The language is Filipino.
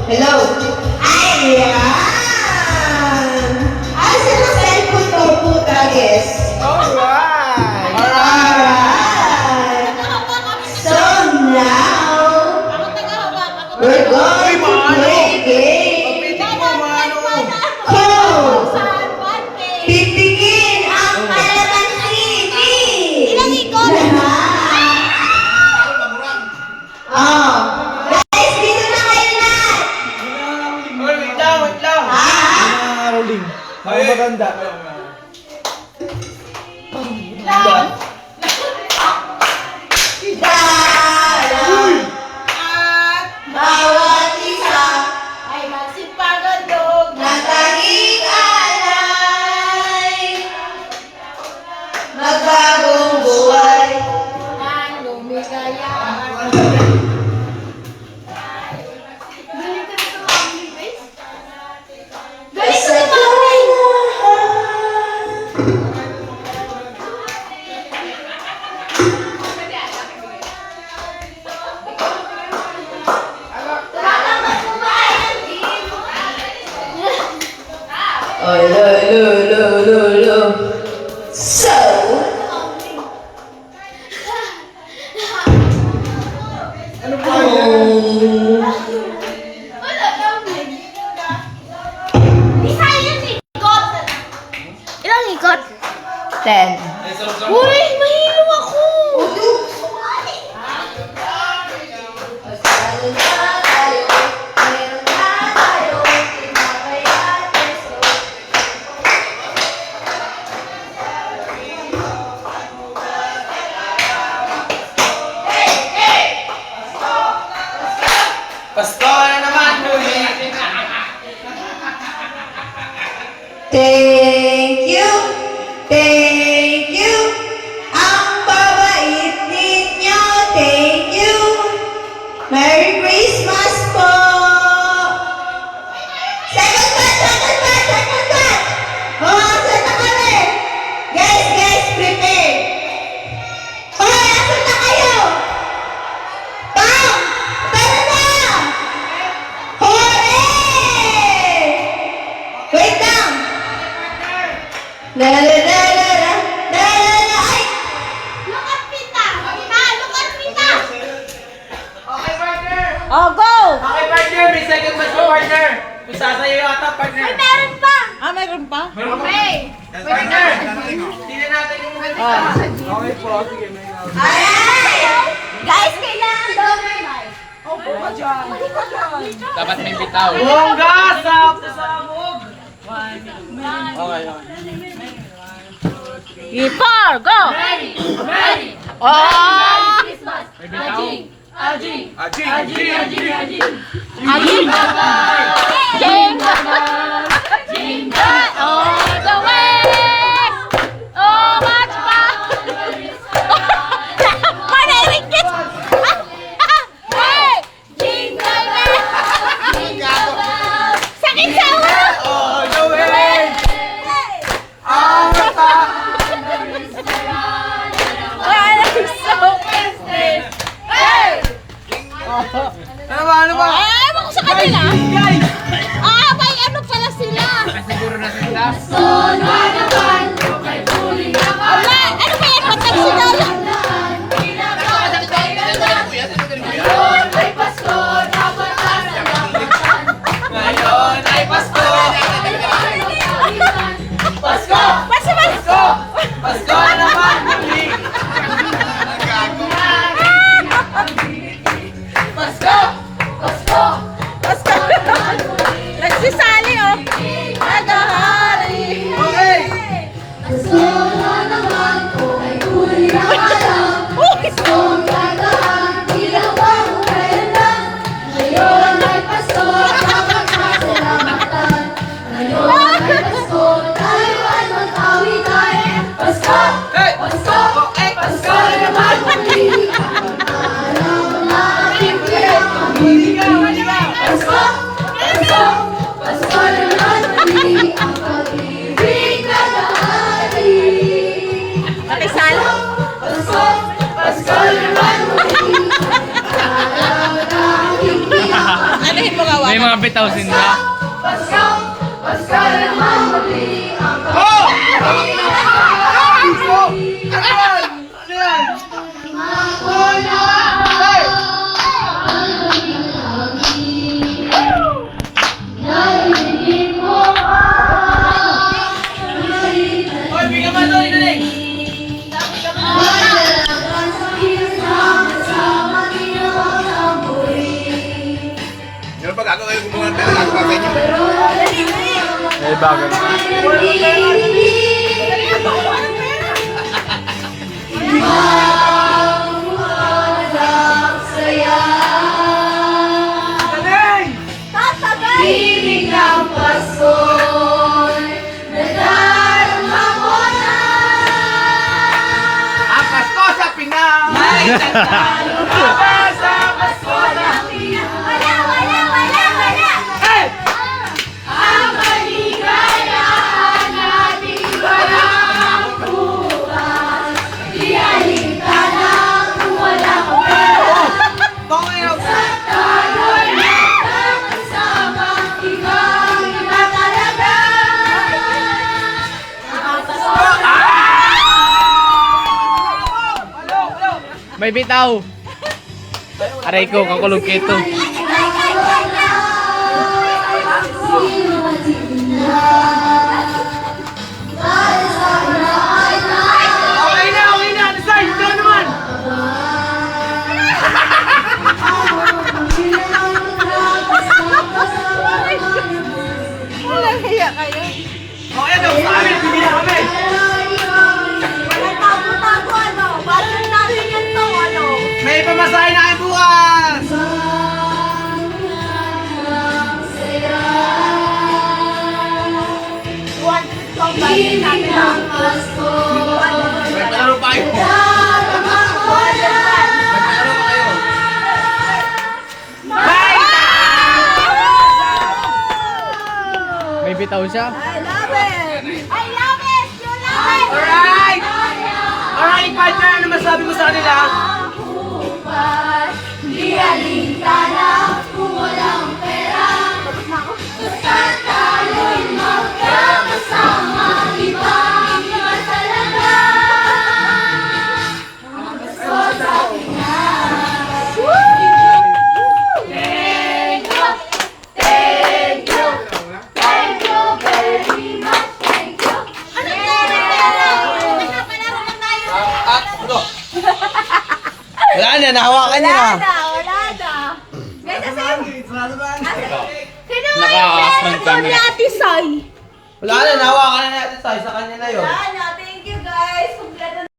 Hello. Ayan. Asa na cellphone ko po, guys? Alright! Alright. So now, we're going to play a game. Kung titingin ang kalamansi. Ilang ikot? Oh. Guys, dito na kayo lahat. Wait lang! Ah. Rolling. Mga maganda. Bawat isa Ay magsipagandog naging alay. Magbagong buhay. ang lumigaya. Sa kailangan. Oh, lo. So, Ano ba yan? Ilang ikot? 10. Uy, mahilo ako. Pasko na naman muli! Thank you. Ang babait ninyo. Thank you. Merry Christmas po. Second cut. Oh, saan na kami? Guys, prepare. Hoy, asan na kayo? Bam! Tara na! Hooray! Wait lang! La. Ay! Look at Pita. Look at Pita. Okay, partner! Oh, go! Okay, partner! May second match mo, partner! May sasayo yata, partner! Meron pa. Meron pa? Meron pa? Okay. Partner! Tingnan natin yung maganda. Okay po, sige. Ay! Guys, kailangan daw may mic. Dapat may bitaw. Bongga! Sabog! Okay. Four, go! Ready. Oh! Christmas. May bitaw. Ajing! Jingle all the way! Oh, much fun! Manahingit! Hey! Jingle bell! Sakit sa ulo! All the way! Ang mata! Well, I'm so festive! Hey! Ano ba? Ay, ewan ko sa kanila! Guys! Ah, may ano pala sila! Siguro na sila. Ala, ano ba yan? Patang sinala! Ngayon ay Pasko! Pasko! Basta ba? Pasko na naman muli! Pasko! Basta! Nagsisali, oh! Nagahari! Okay! Uy! Hey! Pasko! Eh, Pasko na naman muli! Pasko! Nakisali? Anuhin mo nga, May mga bitaw sila. Oh! Ano yan? Hey! Hoy, bigyan mo ito, inaling! Ano ba gagawin kung mga pera lang sa inyo? May bagay. Inaling! Ibig ng Pasko'y nadarama ko na. Ang Pasko sa Pinas! May tagtalo sa Pasko na Wala, wala, wala, wala. Hey! Ang kaligayahan nating walang bukas. Di alintana kung walang pera. Tongayaw! Tayo'y magkakasama, ikaw na talaga. Ang Pasko May bitaw. Aray ko, kakulog kito. Okay na! Ano sa'yo? Ito naman! Okay na! Sa amin! Bigyan na kami! Tago-tago, ano? Budget natin yan to, ano? May pamasahe na kayo bukas! Budget natin ang May palaro pa kayo! May palaro pa kayo! May bitaw siya. I love it! I love it! You love it! Alright! Alright, partner! Ano masabi mo sa kanila? Di alintana kung walang pera. Basta tayo'y magkakasama, ibang iba talaga. Ang Pasko sa Pinas. Thank you! Thank you! Thank you very much! Thank you! Ano palaro na tayo? Wala na, nahawakan niya na! Wala na. Guys, asan? Sino Naka-front camera. Ate Sai? Wala na, nahawakan na natin sa kanya na yun. Wala